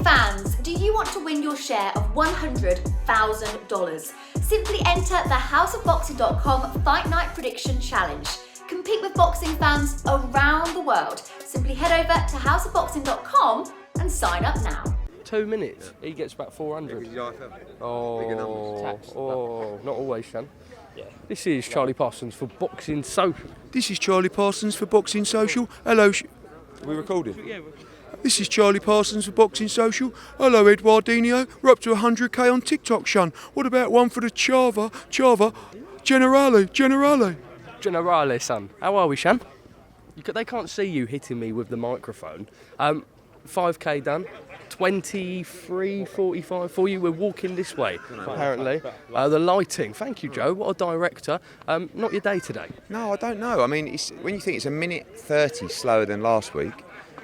fans, do you want to win your share of $100,000? Simply enter the houseofboxing.com Fight Night Prediction Challenge. Compete with boxing fans around the world. Simply head over to houseofboxing.com and sign up now. 2 minutes, he gets about 400. Oh, not always, Shan. Yeah. This is Charlie Parsons for Boxing Social. This is Charlie Parsons for Boxing Social. Hello. Are we recording? Yeah. This is Charlie Parsons for Boxing Social. Hello, Eduardinho. We're up to 100k on TikTok, Shun. What about one for the Chava, Generale. Generale, son. How are we, Shan? They can't see you hitting me with the microphone. 5k done. 23:45 for you. We're walking this way, apparently. The lighting. Thank you, Joe. What a director. Not your day today. No, I don't know. I mean, when you think it's a minute 30 slower than last week,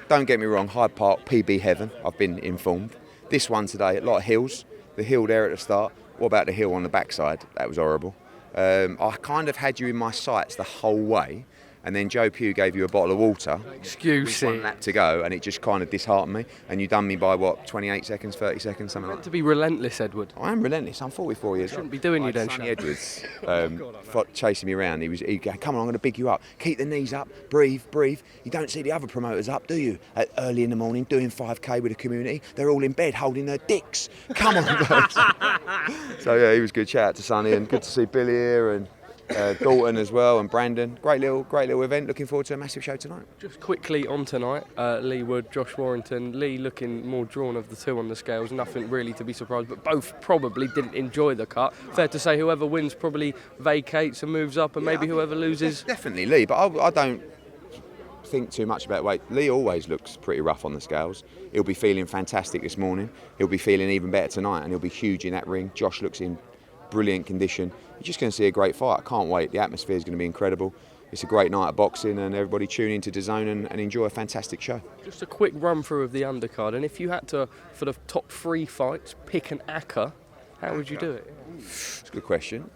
don't get me wrong, Hyde Park, PB heaven, I've been informed. This one today, a lot of hills. The hill there at the start. What about the hill on the backside? That was horrible. I kind of had you in my sights the whole way, and then Joe Pugh gave you a bottle of water. Excuse me. 1 lap to go, and it just kind of disheartened me. And you done me by what, 28 seconds, 30 seconds, something like that. To be relentless, Edward. I am relentless. I'm 44 years old. Shouldn't be doing you then, Sonny Edwards chasing me around. He'd go, come on, I'm going to big you up. Keep the knees up. Breathe. You don't see the other promoters up, do you? Early in the morning, doing 5k with the community. They're all in bed holding their dicks. Come on, guys. So yeah, he was good. Shout out to Sonny, and good to see Billy here and Dalton as well, and Brandon. Great little event. Looking forward to a massive show tonight. Just quickly on tonight, Leigh Wood, Josh Warrington. Leigh looking more drawn of the two on the scales. Nothing really to be surprised, but both probably didn't enjoy the cut. Fair to say whoever wins probably vacates and moves up, and maybe whoever loses. Definitely Leigh, but I don't think too much about weight. Leigh always looks pretty rough on the scales. He'll be feeling fantastic this morning. He'll be feeling even better tonight, and he'll be huge in that ring. Josh looks in brilliant condition. You're just going to see a great fight. I can't wait. The atmosphere is going to be incredible. It's a great night of boxing, and everybody tune into DAZN and enjoy a fantastic show. Just a quick run through of the undercard, and if you had to, for the top 3 fights, pick an acca, how would you do it? It's a good question.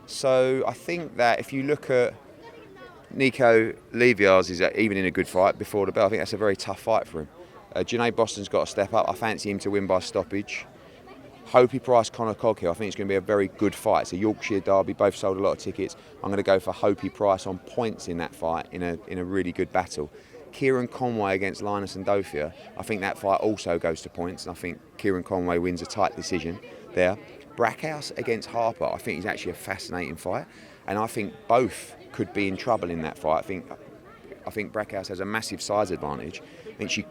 So I think that if you look at Nico Leviar's is even in a good fight before the bell, I think that's a very tough fight for him. Junaid Boston's got to step up. I fancy him to win by stoppage. Hopey Price, Conor Coghill, I think it's going to be a very good fight. It's a Yorkshire derby, both sold a lot of tickets. I'm going to go for Hopey Price on points in that fight, in a really good battle. Kieran Conway against Linus Ndofia, I think that fight also goes to points, and I think Kieran Conway wins a tight decision there. Brackhouse against Harper, I think is actually a fascinating fight, and I think both could be in trouble in that fight. I think Brackhouse has a massive size advantage. I think she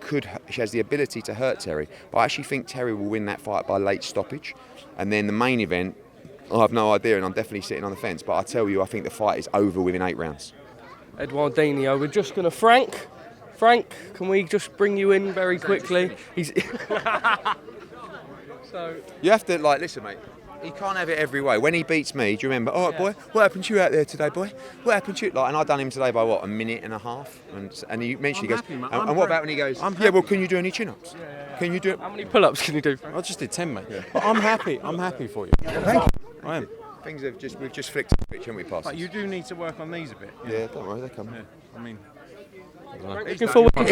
has the ability to hurt Terry, but I actually think Terry will win that fight by late stoppage. And then the main event, I have no idea, and I'm definitely sitting on the fence, but I tell you, I think the fight is over within 8 rounds. Eduardinho, we're just going to Frank, can we just bring you in very quickly? So you have to, listen, mate. He can't have it every way. When he beats me, do you remember? All right, boy, what happened to you out there today, boy? What happened to you? And I done him today by what, a minute and a half? And he mentioned, he goes, and what about when he goes, yeah, well, can you do any chin-ups? Yeah. Can you do it? How many pull-ups can you do? I just did 10, mate. Yeah. But I'm happy for you. Thank you. I am. We've just flicked a switch, haven't we, Parsons? But you do need to work on these a bit. Yeah, don't worry, they come. Yeah. I mean, he's doing well. What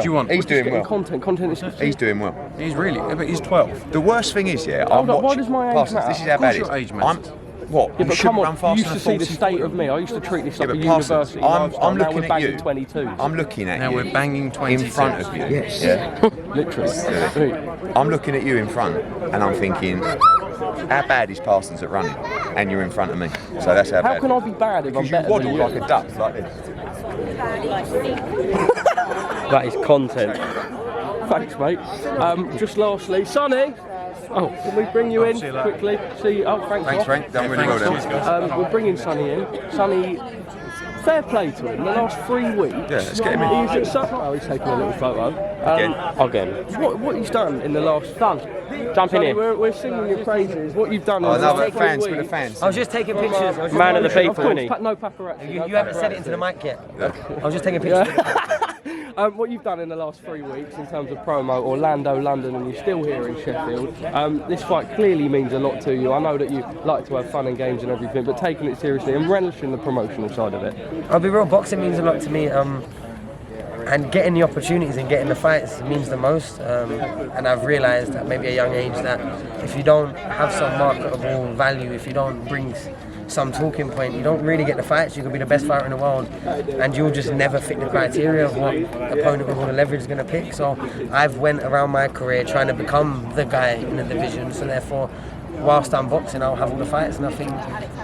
do you want? He's doing well. Content is. He's doing well. He's really, but he's 12. The worst thing is, why does my age Parsons, matter? this is how bad it is. Your age matters. What? Yeah, but come on, you used to see the 40. state of me. I used to treat this like a Parsons, university. I'm now looking we're at banging you. 22. I'm looking at you. Now we're banging 22. In front of you. Yes. Yeah. Literally. I'm looking at you in front, and I'm thinking, how bad is Parsons at running? And you're in front of me. So that's how bad. How can I be bad if I'm better waddle than you? like a duck, like this. That is content. Thanks, mate. Just lastly, Sonny. Oh, can we bring you in quickly? Thanks, Frank. Done really well done. We're bringing Sonny in. Sonny, fair play to him. The last 3 weeks. Yeah, let's get him in. He's taking a little photo. Again. What he's done in the last... Jumping in. We're singing your praises. What you've done in the last 3 weeks. For the fans. I was just taking pictures. Man of the people, isn't he? No paparazzi. You haven't said it into the mic yet. I was just taking pictures. What you've done in the last 3 weeks in terms of promo, Orlando, London, and you're still here in Sheffield. This fight clearly means a lot to you. I know that you like to have fun and games and everything, but taking it seriously and relishing the promotional side of it. I'll be real, boxing means a lot to me. and getting the opportunities and getting the fights means the most. And I've realised at maybe a young age that if you don't have some marketable value, if you don't bring some talking point, you don't really get the fights. You can be the best fighter in the world and you'll just never fit the criteria of what opponent with all the leverage is going to pick. So I've went around my career trying to become the guy in the division, so therefore whilst I'm boxing I'll have all the fights, and I think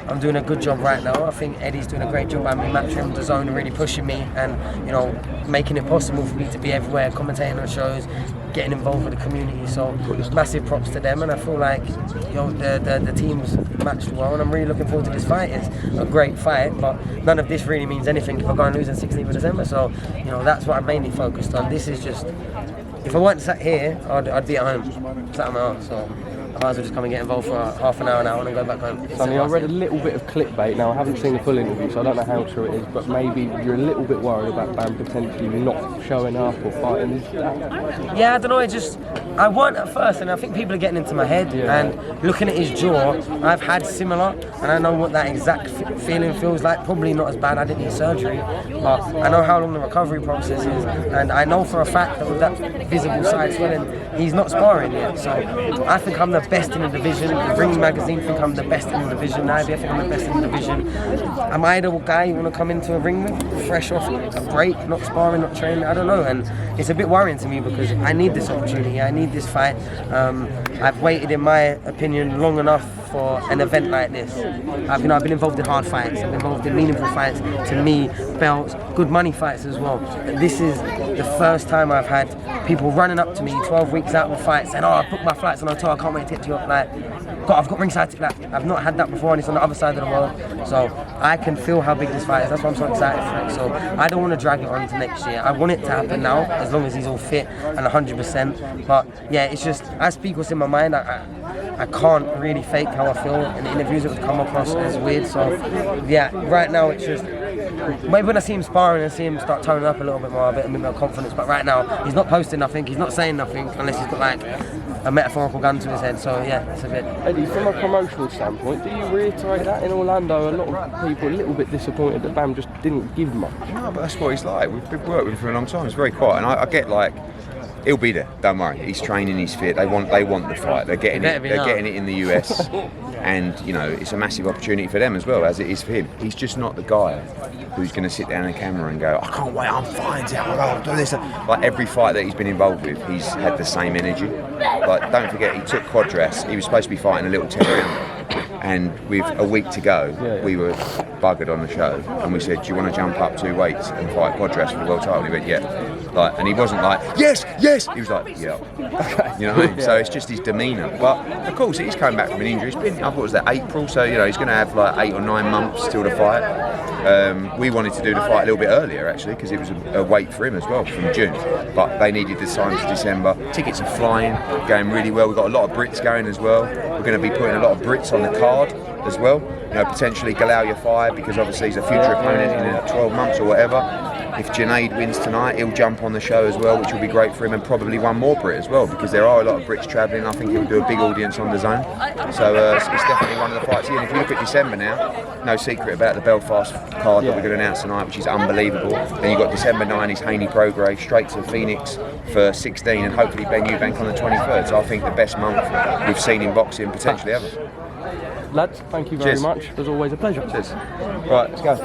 I'm doing a good job right now. I think Eddie's doing a great job at me, Matchroom, the zone, really pushing me and, you know, making it possible for me to be everywhere, commentating on shows, getting involved with the community. So massive props to them, and I feel like, you know, the team's matched well, and I'm really looking forward to this fight. It's a great fight, but none of this really means anything if I go and lose on 16th of December. So, you know, that's what I'm mainly focused on. This is just, if I weren't sat here, I'd be at home, sat on my arse. So I might as well just come and get involved for half an hour now and then go back home. Sonny, I read a little bit of clickbait. Now, I haven't seen the full interview, so I don't know how true it is, but maybe you're a little bit worried about Bam potentially not showing up or fighting. Yeah, I don't know, I weren't at first, and I think people are getting into my head, and looking at his jaw, I've had similar, and I know what that exact feeling feels like. Probably not as bad, I didn't need surgery, but I know how long the recovery process is, and I know for a fact that with that visible side swelling, he's not sparring yet. So I think I'm the best in the division. The Ring magazine think I'm the best in the division. IBF think I'm the best in the division. Am I the guy you want to come into a ring with, fresh off a break, not sparring, not training? I don't know, and it's a bit worrying to me because I need this opportunity, I need this fight. I've waited, in my opinion, long enough for an event like this. I've been involved in hard fights, I've been involved in meaningful fights, to me, belts, good money fights as well. This is the first time I've had people running up to me 12 weeks out of fights saying, oh, I booked my flights on hotel, I can't wait to get to you. Like, I've got ringside tickets. Like, I've not had that before, and it's on the other side of the world. So I can feel how big this fight is. That's why I'm so excited for it. So I don't want to drag it on to next year. I want it to happen now, as long as he's all fit and 100%. But yeah, it's just, I speak what's in my mind. I can't really fake how I feel in the interviews. It would come across as weird. So yeah, right now it's just, maybe when I see him sparring and see him start toning up a little bit more, a bit more confidence. But right now, he's not posting nothing, he's not saying nothing, unless he's got like a metaphorical gun to his head. So yeah, it's a bit. Eddie, from a promotional standpoint, do you reiterate that in Orlando? A lot of people a little bit disappointed that Bam just didn't give much. No, but that's what he's like. We've worked with him for a long time. He's very quiet, and I get like, he'll be there. Don't worry. He's training. He's fit. They want the fight. They're getting it. They're getting it in the US, and you know it's a massive opportunity for them as well as it is for him. He's just not the guy who's going to sit down on camera and go, I can't wait. I'm fighting. I'll do this. Like every fight that he's been involved with, he's had the same energy. Like don't forget, he took Quadras. He was supposed to be fighting a little 10-rounder. And with a week to go, we were buggered on the show, and we said, do you want to jump up 2 weights and fight Quadras for the world title? And he went, yeah. Like, and he wasn't like, yes, he was like, yeah. You know what I mean? So it's just his demeanour. But of course, he's coming back from an injury. It's been, I thought it was that April, so you know he's going to have like 8 or 9 months till the fight. We wanted to do the fight a little bit earlier actually, because it was a wait for him as well from June. But they needed the time to December. Tickets are flying, going really well. We've got a lot of Brits going as well. We're going to be putting a lot of Brits on the card as well. You know, potentially Galauya 5, because obviously he's a future opponent in 12 months or whatever. If Junaid wins tonight, he'll jump on the show as well, which will be great for him, and probably one more Brit as well, because there are a lot of Brits travelling. I think he'll do a big audience on the zone. So it's definitely one of the fights here. And if you look at December now, no secret about the Belfast card that we're going to announce tonight, which is unbelievable. Then you've got December 9 is Haney Prograis, straight to Phoenix for 16, and hopefully Ben Eubank on the 23rd. So I think the best month we've seen in boxing potentially ever. Lads, thank you very much. It was always a pleasure. Cheers. Right, let's go.